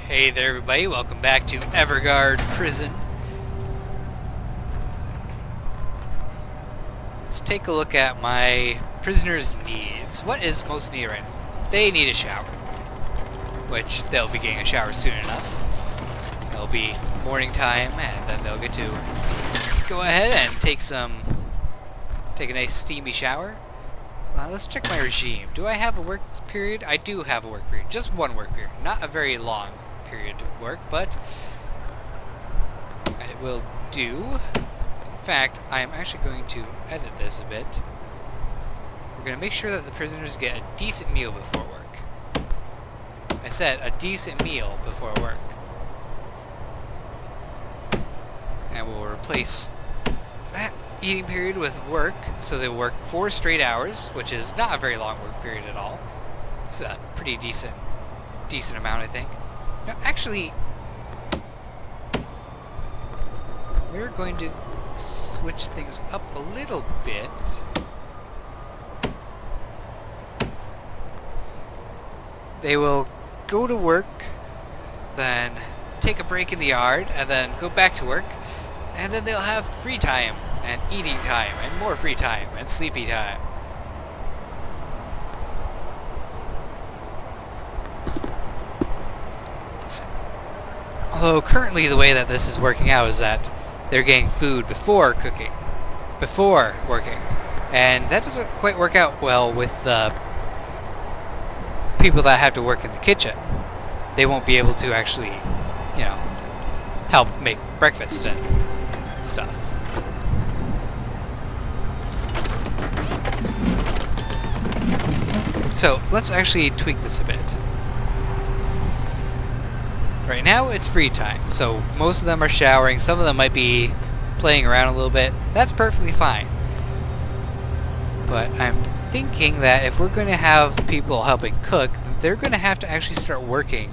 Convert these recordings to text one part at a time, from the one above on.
Hey there everybody, welcome back to Everguard Prison. Let's take a look at my prisoners' needs. What is most needed right now? They need a shower, which they'll be getting a shower soon enough. It'll be morning time and then they'll get to go ahead and take a nice steamy shower. Let's check my regime. Do I have a work period? I do have a work period. Just one work period. Not a very long period to work, but it will do. In fact, I'm actually going to edit this a bit. We're going to make sure that the prisoners get a decent meal before work. I said a decent meal before work. And we'll replace that eating period with work, so they'll work 4 straight hours, which is not a very long work period at all. It's a pretty decent amount, I think. Now, actually, we're going to switch things up a little bit. They will go to work, then take a break in the yard, and then go back to work, and then they'll have free time, and eating time, and more free time, and sleepy time. Although currently the way that this is working out is that they're getting food before working. And that doesn't quite work out well with the people that have to work in the kitchen. They won't be able to actually, help make breakfast and stuff. So let's actually tweak this a bit. Right now it's free time, so most of them are showering, some of them might be playing around a little bit. That's perfectly fine. But I'm thinking that if we're going to have people helping cook, they're going to have to actually start working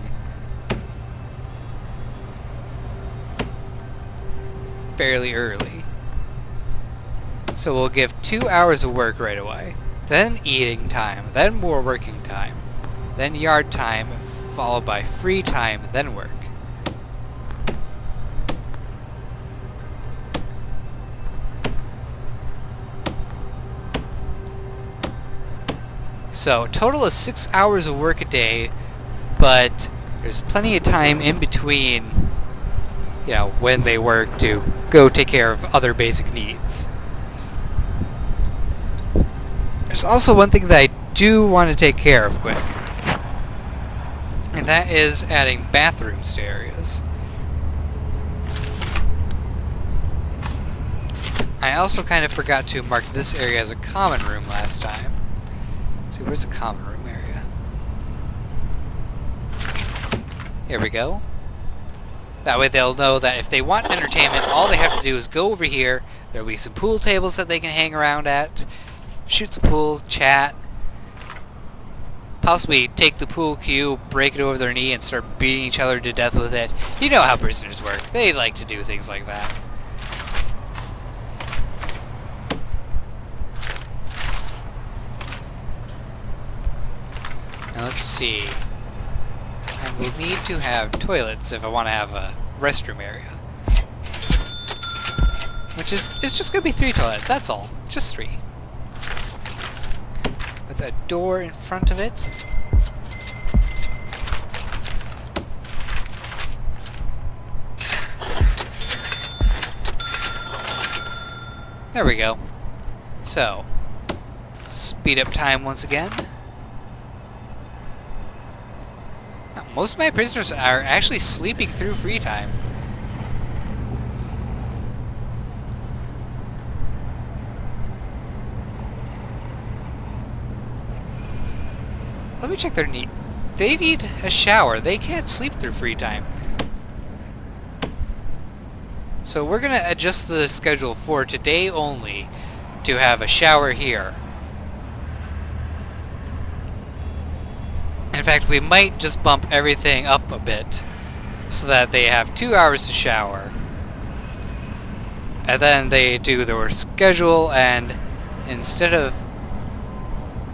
fairly early. So we'll give 2 hours of work right away, then eating time, then more working time, then yard time, followed by free time, then work. So total is 6 hours of work a day, but there's plenty of time in between, when they work to go take care of other basic needs. There's also one thing that I do want to take care of quick. And that is adding bathrooms to areas. I also kind of forgot to mark this area as a common room last time. Let's see, where's the common room area? Here we go. That way they'll know that if they want entertainment, all they have to do is go over here. There'll be some pool tables that they can hang around at, shoot some pool, chat, possibly take the pool cue, break it over their knee, and start beating each other to death with it. You know how prisoners work. They like to do things like that. Now let's see. I will need to have toilets if I want to have a restroom area. Which is, it's just going to be 3 toilets, that's all. Just 3. With a door in front of it. There we go. So, speed up time once again. Now, most of my prisoners are actually sleeping through free time. Let me check their need. They need a shower. They can't sleep through free time. So we're going to adjust the schedule for today only to have a shower here. In fact, we might just bump everything up a bit so that they have 2 hours to shower. And then they do their schedule, and instead of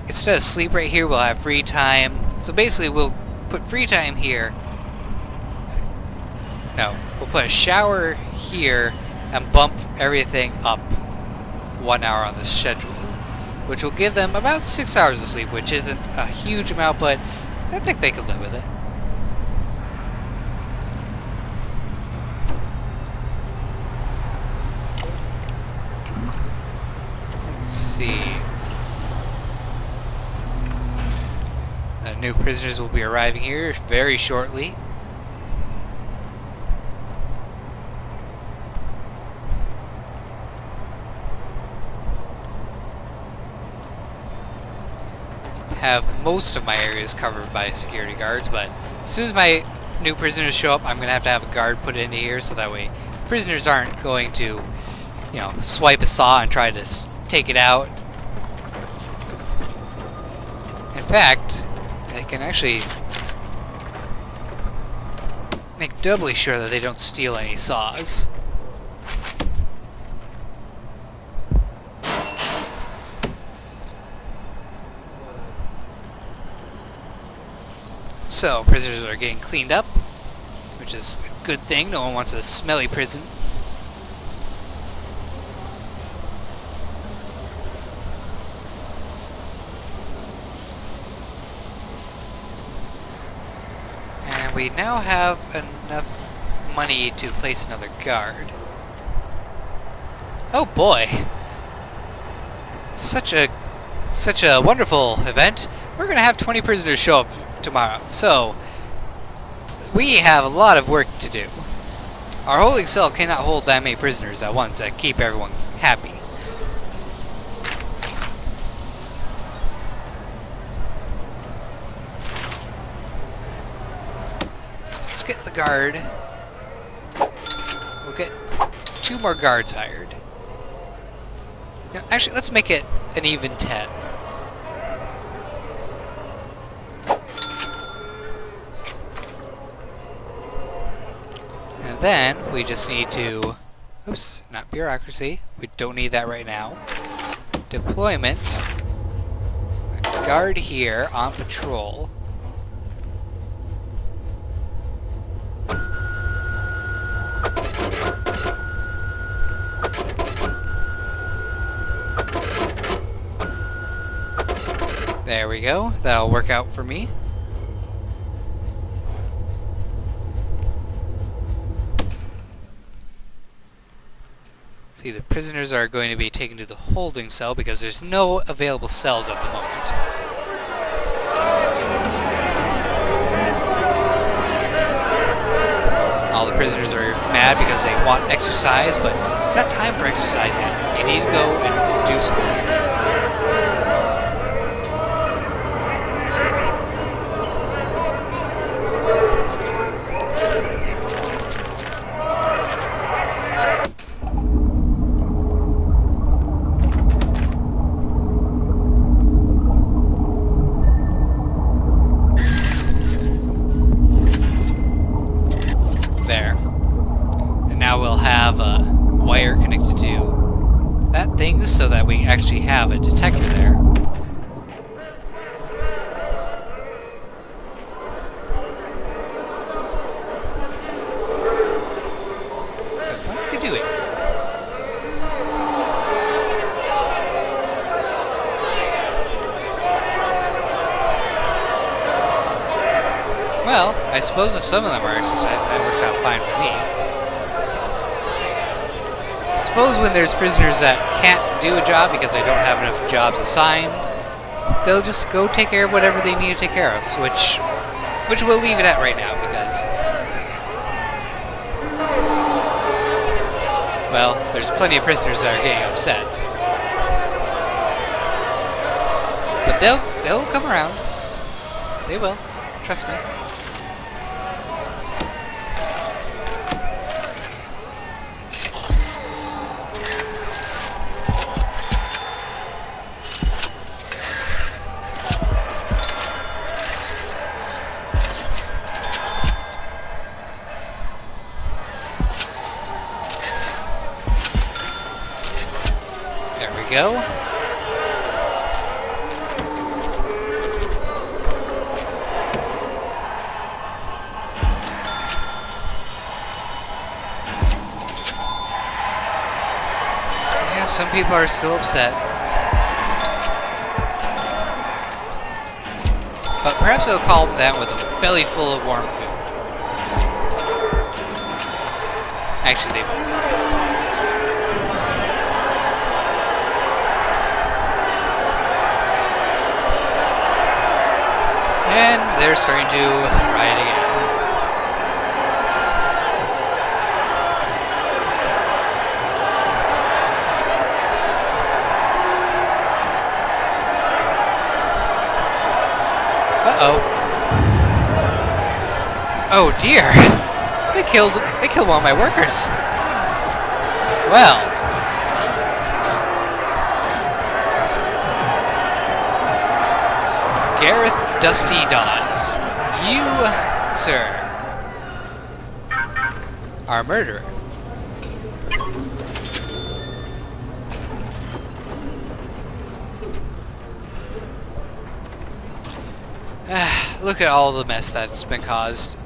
sleep right here, we'll have free time. So basically we'll put free time here, No, we'll put a shower here and bump everything up 1 hour on the schedule, which will give them about 6 hours of sleep, which isn't a huge amount, but I think they could live with it. Let's see. The new prisoners will be arriving here very shortly. Have most of my areas covered by security guards, but as soon as my new prisoners show up, I'm going to have a guard put into here so that way prisoners aren't going to, you know, swipe a saw and try to take it out. In fact, they can actually make doubly sure that they don't steal any saws. So, prisoners are getting cleaned up, which is a good thing. No one wants a smelly prison. And we now have enough money to place another guard. Oh boy! Such a wonderful event. We're gonna have 20 prisoners show up tomorrow, so we have a lot of work to do. Our holding cell cannot hold that many prisoners at once and keep everyone happy. Let's get the guard. We'll get 2 more guards hired. Now, actually, let's make it an even 10. And then we just need to, oops, not bureaucracy. We don't need that right now. Deployment. A guard here on patrol. There we go. That'll work out for me. See, the prisoners are going to be taken to the holding cell because there's no available cells at the moment. All the prisoners are mad because they want exercise, but it's not time for exercise yet. You need to go and do some work. There. And now we'll have a wire connected to that thing so that we actually have a detector there. What are they doing? Well, I suppose if some of them are exercising, that works out fine for me. I suppose when there's prisoners that can't do a job because they don't have enough jobs assigned, they'll just go take care of whatever they need to take care of, which we'll leave it at right now because, well, there's plenty of prisoners that are getting upset. But they'll come around. They will. Trust me. There we go. some people are still upset. But perhaps it'll calm them down with a belly full of warm food. Actually, they won't. And they're starting to riot again. Uh-oh. Oh dear. They killed one of my workers. Well. Gareth Dusty Dodds, you, sir, are a murderer. Look at all the mess that's been caused.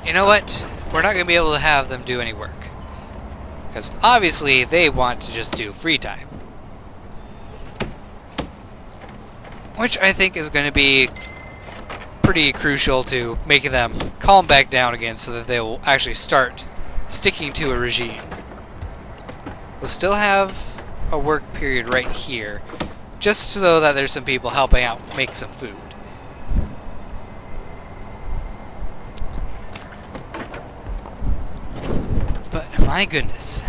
You know what? We're not going to be able to have them do any work. Because obviously they want to just do free time. Which I think is going to be pretty crucial to making them calm back down again so that they will actually start sticking to a regime. We'll still have a work period right here, just so that there's some people helping out make some food. But my goodness,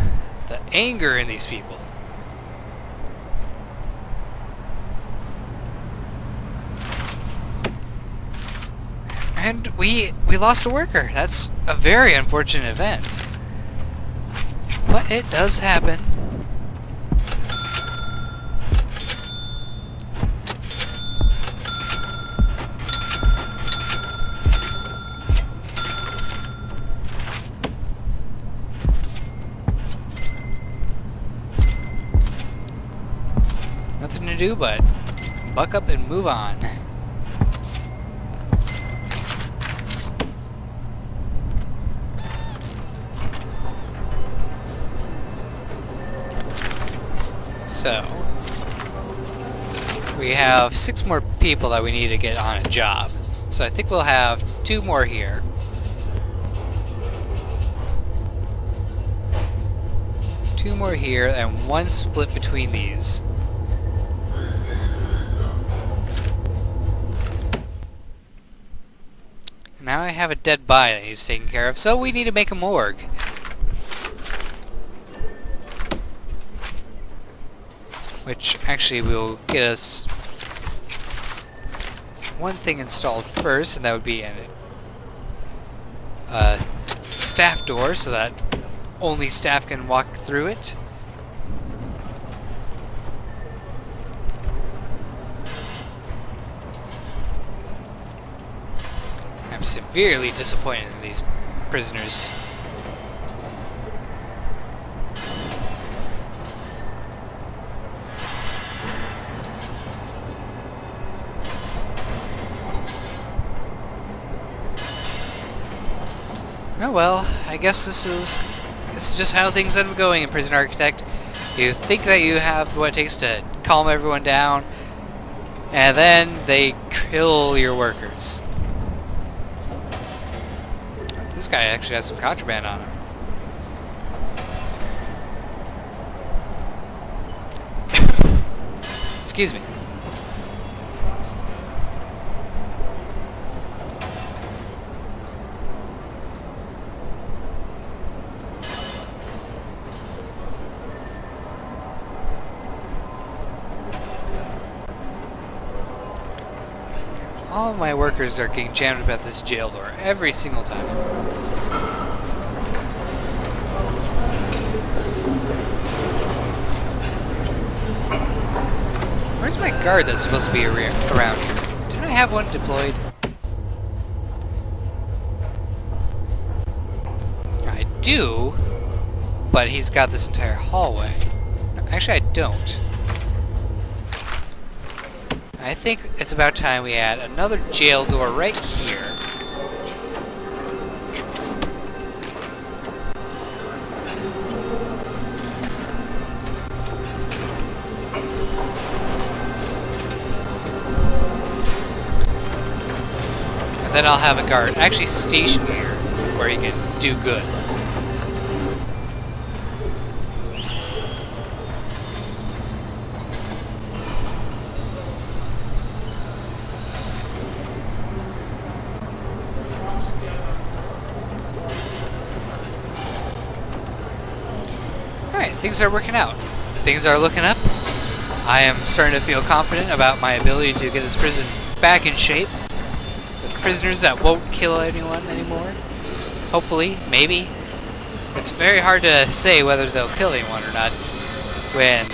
the anger in these people. And we lost a worker. That's a very unfortunate event. But it does happen. Nothing to do but buck up and move on. So, we have 6 more people that we need to get on a job. So I think we'll have 2 more here. Two more here and 1 split between these. Now I have a dead body that needs taken care of, so we need to make a morgue. Which actually will get us 1 thing installed first, and that would be a staff door so that only staff can walk through it. I'm severely disappointed in these prisoners. Oh well, I guess this is just how things end up going in Prison Architect. You think that you have what it takes to calm everyone down, and then they kill your workers. This guy actually has some contraband on him. Excuse me. All my workers are getting jammed about this jail door every single time. Where's my guard that's supposed to be around here? Didn't I have one deployed? I do, but he's got this entire hallway. No, actually, I don't. I think it's about time we add another jail door right here. And then I'll have a guard actually stationed here where he can do good. Alright, things are working out. Things are looking up. I am starting to feel confident about my ability to get this prison back in shape. With prisoners that won't kill anyone anymore. Hopefully, maybe. It's very hard to say whether they'll kill anyone or not when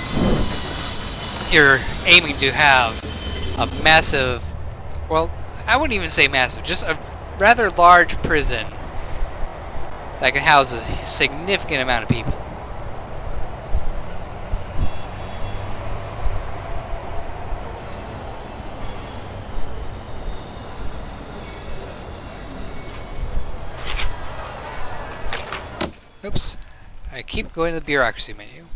you're aiming to have a massive, well, I wouldn't even say massive, just a rather large prison that can house a significant amount of people. Oops. I keep going to the bureaucracy menu.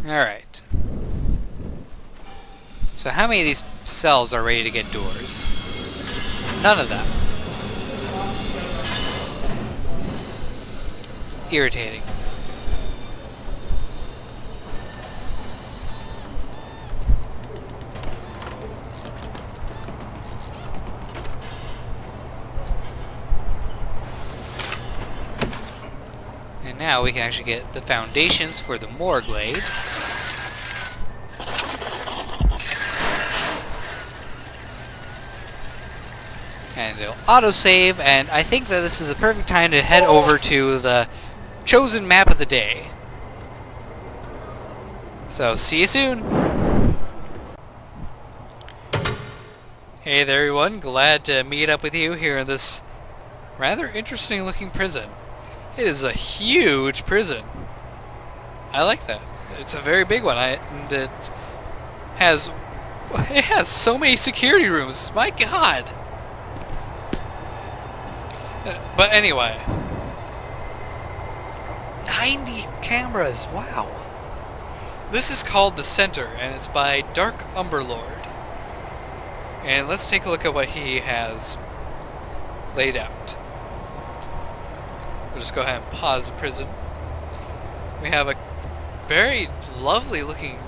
Alright. So how many of these cells are ready to get doors? None of them. Irritating. And now we can actually get the foundations for the morgue laid. And it'll autosave, and I think that this is the perfect time to head over to the chosen map of the day. So, see you soon! Hey there everyone, glad to meet up with you here in this rather interesting looking prison. It is a huge prison. I like that. It's a very big one, and it has so many security rooms. My God! But anyway, 90 cameras. Wow. This is called The Center, and it's by Dark Umberlord. And let's take a look at what he has laid out. We'll just go ahead and pause the prison. We have a very lovely looking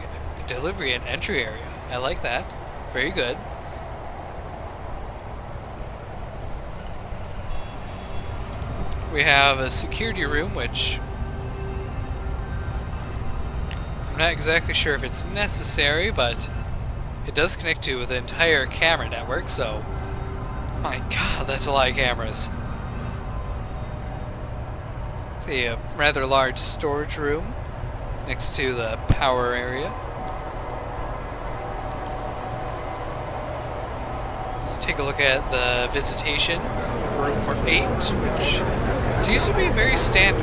delivery and entry area. I like that. Very good. We have a security room, which I'm not exactly sure if it's necessary, but it does connect to the entire camera network, so my God, that's a lot of cameras. See, a rather large storage room next to the power area. Let's take a look at the visitation room for 8, which seems to be very standard.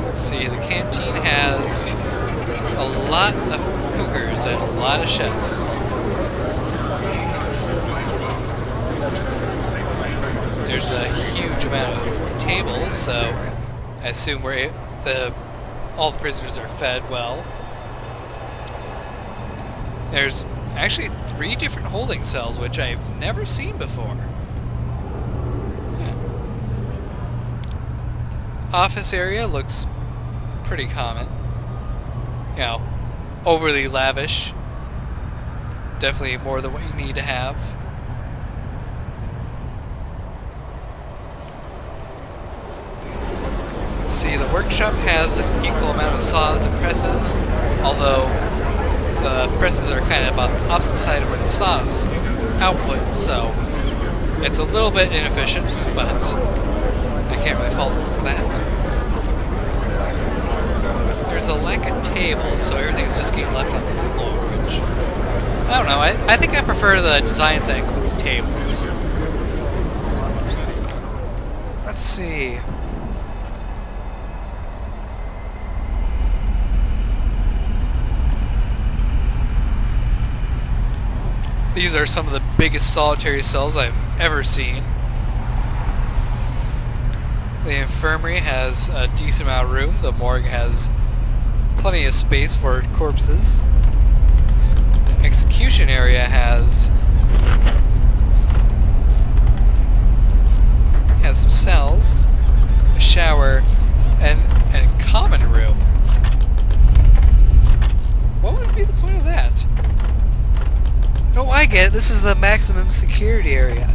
Let's see, the canteen has a lot of cookers and a lot of chefs. There's a huge amount of tables, so I assume all the prisoners are fed well. There's actually 3 different holding cells, which I've never seen before. Yeah. Office area looks pretty common. You know, overly lavish. Definitely more than what you need to have. Let's see, the workshop has an equal amount of saws and presses, although the presses are kind of on the opposite side of where the saws output, so it's a little bit inefficient, but I can't really fault them for that. There's a lack of tables, so everything's just getting left on the floor, which, I don't know, I think I prefer the designs that include tables. Let's see. These are some of the biggest solitary cells I've ever seen. The infirmary has a decent amount of room. The morgue has plenty of space for corpses. The execution area has some cells, a shower, and a common room. What would be the point of that? Oh, I get it. This is the maximum security area.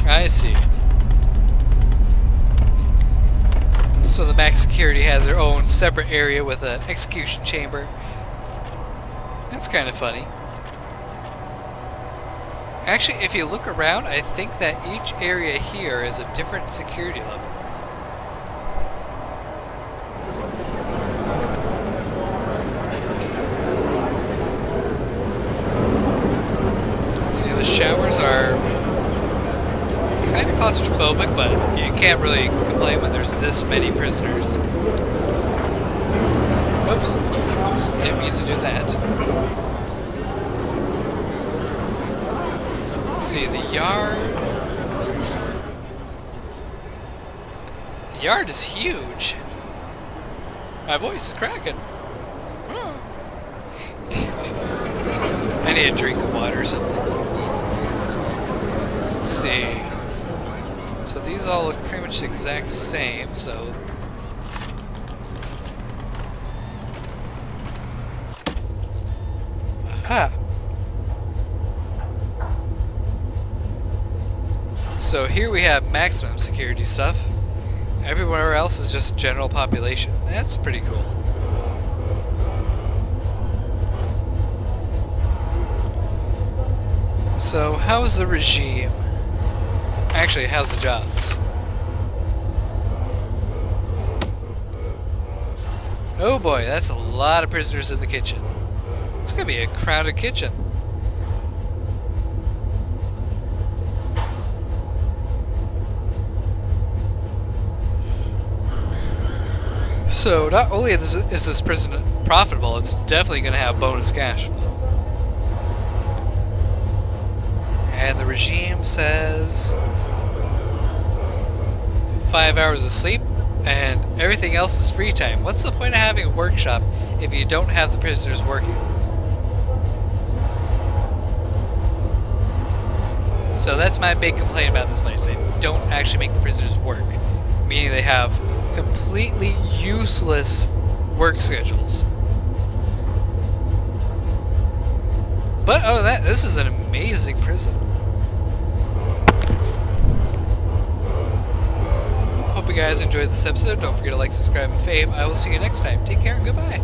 I see. So the max security has their own separate area with an execution chamber. That's kind of funny. Actually, if you look around, I think that each area here is a different security level. See, the showers are kind of claustrophobic, but you can't really complain when there's this many prisoners. Oops. Didn't mean to do that. See, the yard. The yard is huge. My voice is cracking. I need a drink of water or something. Let's see. So these all look pretty much the exact same, so... Aha! So here we have maximum security stuff. Everywhere else is just general population. That's pretty cool. So how's the regime? Actually, how's the jobs? Oh boy, that's a lot of prisoners in the kitchen. It's gonna be a crowded kitchen. So not only is this prison profitable, it's definitely going to have bonus cash flow. And the regime says 5 hours of sleep and everything else is free time. What's the point of having a workshop if you don't have the prisoners working? So that's my big complaint about this place. They don't actually make the prisoners work, meaning they have completely useless work schedules. But other than that, this is an amazing prison. Hope you guys enjoyed this episode. Don't forget to like, subscribe, and fave. I will see you next time. Take care and goodbye.